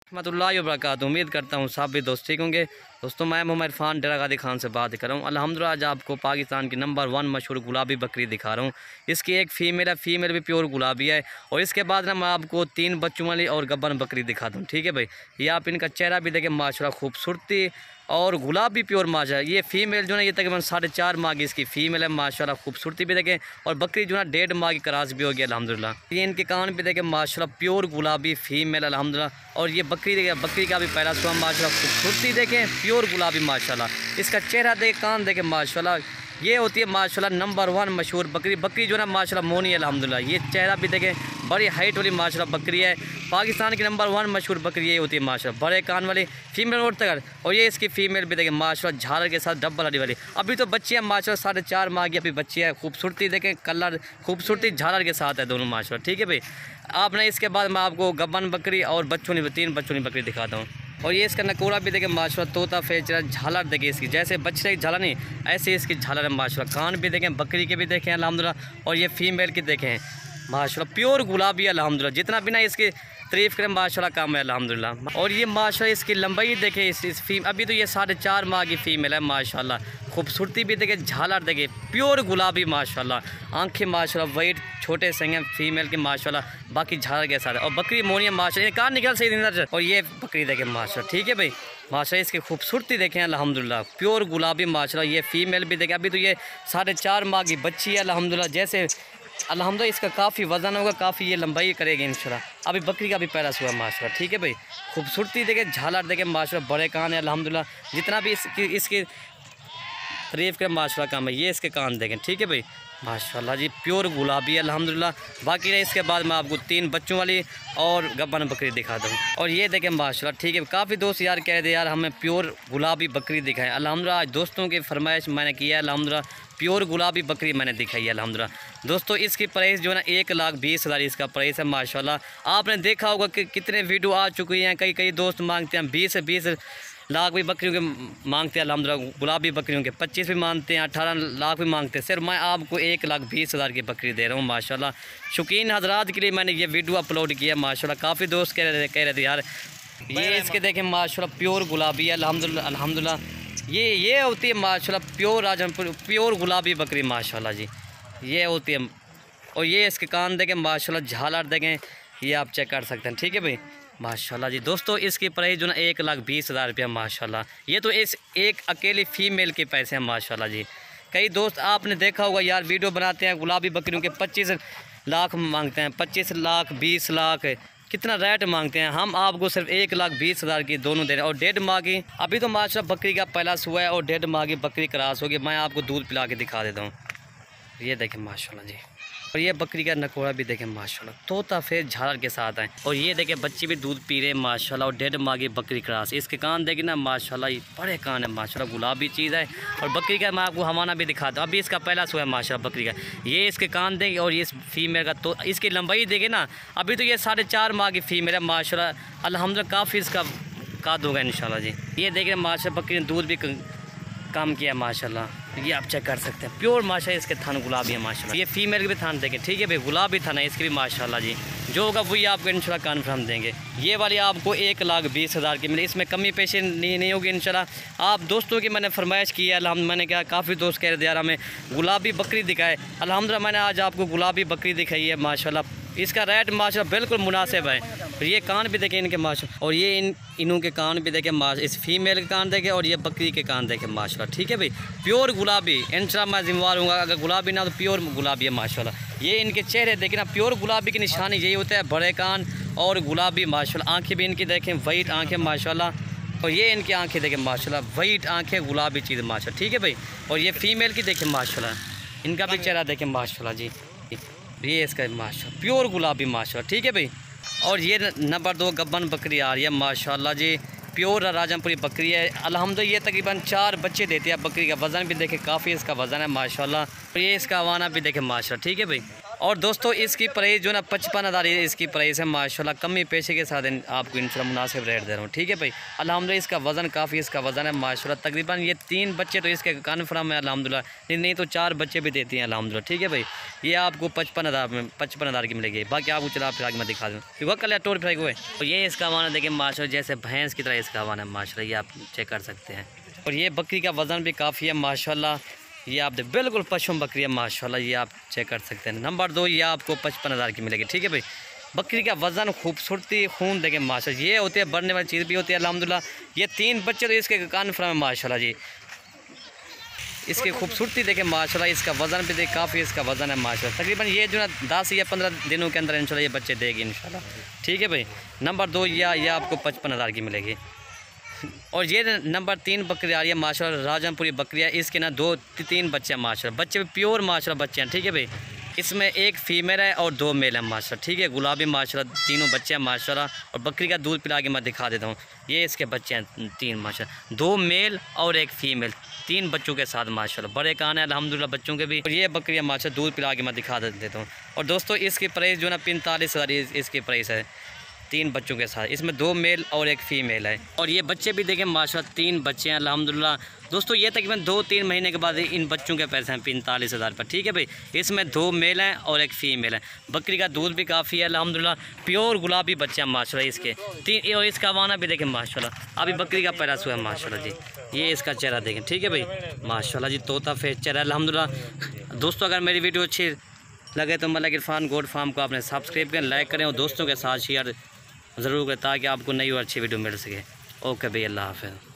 रहमतुल्लाहि व बरकातहू। उम्मीद करता हूँ सब भी दोस्त ठीक होंगे। दोस्तों मैं मोहम्मद इरफान डेरा गादी खान से बात कर रहा हूँ। अल्हम्दुलिल्लाह आज आपको पाकिस्तान की नंबर 1 मशहूर गुलाबी बकरी दिखा रहा हूँ। इसकी एक फ़ीमेल है, फ़ीमेल भी प्योर गुलाबी है। और इसके बाद ना मैं आपको 3 बच्चों वाली और गब्बन बकरी दिखाता हूँ। ठीक है भाई, ये आप इनका चेहरा भी देखें माशाल्लाह खूबसूरती और गुलाबी प्योर माशा। ये फ़ीमेल जो है ये तकरीबन 4.5 माह की इसकी फ़ीमेल है माशाल्लाह, खूबसूरती भी देखें। और बकरी जो है 1.5 माह की क्रॉस भी हो गया अल्हम्दुलिल्लाह। ये इनके कान भी देखें माशाल्लाह प्योर गुलाबी फ़ीमेल अल्हम्दुलिल्लाह। और ये बकरी देखें, बकरी का भी पहला सुबह माशाल्लाह, खूबसूरती देखें प्योर गुलाबी माशाल्लाह। इसका चेहरा देखें, कान देखें माशाल्लाह। ये होती है माशाल्लाह नंबर 1 मशहूर बकरी। बकरी जो है माशाल्लाह मोनी है अल्हम्दुलिल्लाह। ये चेहरा भी देखें, बड़ी हाइट वाली माशाल्लाह बकरी है। पाकिस्तान की नंबर 1 मशहूर बकरी ये होती है माशाल्लाह, बड़े कान वाली फीमेल और तक। और ये इसकी फ़ीमेल भी देखें माशाल्लाह झालर के साथ डबल हड्डी वाली। अभी तो बच्ची है माशाल्लाह 4.5 माह की अभी बच्ची है। खूबसूरती देखें, कलर खूबसूरती झालर के साथ है दोनों माशाल्लाह। ठीक है भाई, आपने इसके बाद मैं आपको गब्बन बकरी और बच्चों 3 बच्चों बकरी दिखाता हूँ। और ये इसका नकोड़ा भी देखें माशाल्लाह, तोता फेचरा झालर देखें इसकी, जैसे बछड़े की झालर नहीं ऐसे इसकी झालर है माशाल्लाह। कान भी देखें, बकरी के भी देखें अल्हम्दुलिल्लाह। और ये फ़ीमेल की देखें माशाल्लाह प्योर गुलाबी अल्हम्दुलिल्लाह। जितना भी ना इसकी तारीफ़ करें माशाल्लाह कम है अल्हम्दुलिल्लाह। और ये माशाल्लाह इसकी लंबाई देखें इस अभी तो ये 4.5 माह की फ़ीमेल है माशाल्लाह। खूबसूरती भी देखें, झालर देखें प्योर गुलाबी माशाल्लाह। आंखें माशाल्लाह वाइट छोटे से हैं फ़ीमेल के माशाल्लाह, बाकी झालर के साथ। और बकरी मोनी है माशाल्लाह, कान निकल सही नजर। और ये बकरी देखें माशाल्लाह। ठीक है भाई, माशाल्लाह इसकी खूबसूरती देखें अल्हम्दुलिल्लाह प्योर गुलाबी माशाल्लाह। ये फ़ीमेल भी देखें, अभी तो ये 4.5 माह की बच्ची है अल्हम्दुलिल्लाह। जैसे अल्हम्दुलिल्लाह इसका काफ़ी वज़न होगा, काफ़ी ये लंबाई करेगी इंशाल्लाह। अभी बकरी का भी पहला सुबह माशाल्लाह। ठीक है भाई, खूबसूरती देखें, झालर देखें माशाल्लाह, बड़े कान है अल्हम्दुलिल्लाह। जितना भी इसकी तारीफ़ करें माशाल्लाह काम है। ये इसके कान देखें। ठीक है भाई माशाल्लाह जी, प्योर गुलाबी अल्हम्दुलिल्लाह। बाकी रहे इसके बाद मैं आपको 3 बच्चों वाली और गब्बन बकरी दिखा दूँ। और ये देखें माशाल्लाह। ठीक है, काफ़ी दोस्त यार कह रहे यार हमें प्योर गुलाबी बकरी दिखाएं। अल्हम्दुलिल्लाह आज दोस्तों की फरमाइश मैंने किया है अल्हम्दुलिल्लाह, प्योर गुलाबी बकरी मैंने दिखाई है अल्हम्दुलिल्लाह। दोस्तों इसकी प्राइस जो है ना 1,20,000 इसका प्राइस है माशाल्लाह। आपने देखा होगा कि कितने वीडियो आ चुकी हैं। कई दोस्त मांगते हैं 20 से 20 लाख भी बकरियों के मांगते हैं अल्हम्दुलिल्लाह। गुलाबी बकरियों के 25 भी मांगते हैं, 18 लाख भी मांगते हैं। सिर्फ मैं आपको 1,20,000 की बकरी दे रहा हूँ माशाल्लाह। शौकीन हजरात के लिए मैंने ये वीडियो अपलोड किया माशाल्लाह। काफ़ी दोस्त कह रहे थे यार ये इसके देखें माशाल्लाह प्योर गुलाबी है अल्हम्दुलिल्लाह। ये होती है माशाल्लाह प्योर राजनपुर प्योर गुलाबी बकरी माशाल्लाह जी, ये होती है। और ये इसके कान देखें माशाल्लाह, झालर देखें, ये आप चेक कर सकते हैं। ठीक है भाई माशाल्लाह जी। दोस्तों इसकी प्राइस जो ना 1,20,000 रुपया माशाल्लाह। ये तो इस एक अकेली फ़ीमेल के पैसे हैं माशाल्लाह जी। कई दोस्त आपने देखा होगा यार वीडियो बनाते हैं गुलाबी बकरियों के 25 लाख मांगते हैं, 25 लाख 20 लाख कितना रेट मांगते हैं। हम आपको सिर्फ 1,20,000 की दोनों दे रहे हैं। और 1.5 माह की अभी तो माशाल्लाह बकरी का पहला सुबह है और 1.5 माह की बकरी क्रॉस होगी। मैं आपको दूध पिला के दिखा देता हूँ। ये देखें माशाल्लाह जी। और ये बकरी का नकोड़ा भी देखें माशाल्लाह, तोता फेस झालर के साथ है। और ये देखें बच्चे भी दूध पी रहे हैं माशाल्लाह। और 1.5 माह की बकरी क्रॉस। इसके कान देखें ना माशाल्लाह, ये बड़े कान है माशाल्लाह, गुलाबी चीज़ है। और बकरी का मैं आपको हवाना भी दिखाता हूँ। अभी इसका पहला सुबह है माशाल्लाह बकरी का। ये इसके कान देखें और ये फीमेल का तो इसकी लंबाई देखें ना, अभी तो ये 4.5 माह की फ़ीमेल है माशाल्लाह अल्हम्दुलिल्लाह। काफ़ी इसका काद होगा इंशाल्लाह जी। ये देख रहे माशाल्लाह बकरी ने दूध भी काम किया माशाल्लाह। ये आप चेक कर सकते हैं प्योर माशाल्लाह। इसके थान गुलाबी है माशाल्लाह। ये फीमेल के भी थान देखें। ठीक है भाई, गुलाबी थान है इसके भी माशाल्लाह जी। जो होगा वही आपको इंशाल्लाह कन्फर्म देंगे। ये वाली आपको 1,20,000 की मिले, इसमें कमी पेशी नहीं होगी इंशाल्लाह। आप दोस्तों की मैंने फरमाइश की है अल्हम्दुलिल्लाह। मैंने कहा काफ़ी दोस्त कह रहे थे यार हमें गुलाबी बकरी दिखाए अल्हम्दुलिल्लाह। मैंने आज आपको गुलाबी बकरी दिखाई है माशाल्लाह। इसका रेट माशाल्लाह बिल्कुल मुनासिब है। ये कान भी देखें इनके माशाल्लाह। और ये इनों के कान भी देखें माशाल्लाह, इस फीमेल के कान देखें और ये बकरी के कान देखें माशाल्लाह। ठीक है भाई, प्योर गुलाबी इंशाल्लाह मैं जिम्मेवार हूँ। अगर गुलाबी ना तो प्योर गुलाबी है माशाल्लाह। ये इनके चेहरे देखें ना, प्योर गुलाबी की निशानी यही होता है, बड़े कान और गुलाबी माशाल्लाह। आँखें भी इनकी देखें वाइट आँखें माशाल्लाह। और ये इनकी आँखें देखें माशाल्लाह, वाइट आँखें गुलाबी चीज़ माशाल्लाह। ठीक है भाई, और ये फीमेल की देखें माशाल्लाह, इनका भी चेहरा देखें माशाल्लाह जी। ये इसका माशाल्लाह प्योर गुलाबी माशाल्लाह। ठीक है भाई, और ये नंबर 2 गब्बन बकरी आ रही है माशाल्लाह जी, प्योर राजनपुरी बकरी है अल्हम्दुलिल्लाह। ये तकरीबन 4 बच्चे देती है बकरी का। वज़न भी देखें काफ़ी इसका वज़न है माशाल्लाह। और ये इसका हवाना भी देखें माशाल्लाह। ठीक है भाई, और दोस्तों इसकी प्राइस जो ना 55,000 इसकी प्राइस है माशाल्लाह, कमी पेशे के साथ आपको इंशाल्लाह मुनासिब रेट दे रहा हूँ। ठीक है भाई, अल्हम्दुलिल्लाह इसका वज़न काफ़ी इसका वज़न है माशाल्लाह, तकरीबन ये 3 बच्चे तो इसके कन्फर्म है अल्हम्दुलिल्लाह, नहीं तो 4 बच्चे भी देती हैं अल्हम्दुलिल्लाह। ठीक है भाई, ये आपको 55,000 की मिलेगी। बाकी आपको चला फिर आगे मैं दिखा दूँ, वह कल टोर फ्राई हुए। तो ये इसका वाना देखिए माशाल्लाह, जैसे भैंस की तरह इसका वाना है माशाल्लाह, ये आप चेक कर सकते हैं। और ये बकरी का वज़न भी काफ़ी है माशाल्लाह, ये आप बिल्कुल पशम बकरी है माशाल्लाह, ये आप चेक कर सकते हैं। नंबर 2 ये आपको 55,000 की मिलेगी। ठीक है भाई, बकरी का वज़न खूबसूरती खून देखें माशाल्लाह, ये होती है बढ़ने वाली चीज़ भी होती है अल्हम्दुलिल्लाह। ये 3 बच्चे तो इसके कन्फर्म है माशाल्लाह जी, इसकी खूबसूरती देखें माशाल्लाह, इसका वज़न भी देख काफ़ी इसका वज़न है माशाल्लाह। तकरीबन ये जो ना 10 या 15 दिनों के अंदर इंशाल्लाह ये बच्चे देगी इंशाल्लाह। ठीक है भाई, नंबर 2 ये आपको 55,000 की मिलेगी। और ये नंबर 3 बकरी आ रही है माशाल्लाह, राजमपुरी बकरियाँ, इसके ना 2-3 बच्चे हैं माशाल्लाह, बच्चे भी प्योर माशाल्लाह बच्चे हैं। ठीक है भाई, इसमें एक फ़ीमेल है और 2 मेल हैं माशाल्लाह। ठीक है, गुलाबी माशाल्लाह, तीनों बच्चे हैं माशाल्लाह। और बकरी का दूध पिला के मैं दिखा देता हूँ, ये इसके बच्चे हैं 3 माशाल्लाह, 2 मेल और एक फ़ीमेल, 3 बच्चों के साथ माशाल्लाह, बड़े कान है अल्हम्दुलिल्लाह बच्चों के भी। और ये बकरियाँ माशाल्लाह दूध पिला के मैं दिखा देता हूँ। और दोस्तों इसकी प्राइस जो ना 45,000 इसकी प्राइस है, 3 बच्चों के साथ, इसमें 2 मेल और एक फ़ीमेल है। और ये बच्चे भी देखें माशाल्लाह, 3 बच्चे हैं अल्हम्दुलिल्लाह। दोस्तों ये तकरीबन 2-3 महीने के बाद इन बच्चों के पैसे हैं 45,000 पर। ठीक है भाई, इसमें 2 मेल हैं और एक फ़ीमेल है। बकरी का दूध भी काफ़ी है अल्हम्दुलिल्लाह, प्योर गुलाबी बच्चे हैं माशाल्लाह इसके 3। और इसका वाना भी देखें माशाल्लाह, अभी बकरी का पैरा हुआ है माशाल्लाह जी, ये इसका चेहरा देखें। ठीक है भाई, माशाल्लाह जी, तोता फेस चेहरा अल्हम्दुलिल्लाह। दोस्तों अगर मेरी वीडियो अच्छी लगे तो मलिक इरफान गोट फार्म को आपने सब्सक्राइब करें, लाइक करें और दोस्तों के साथ शेयर ज़रूर करें, ताकि आपको नई और अच्छी वीडियो मिल सके। ओके भाई, अल्लाह हाफ़िज़।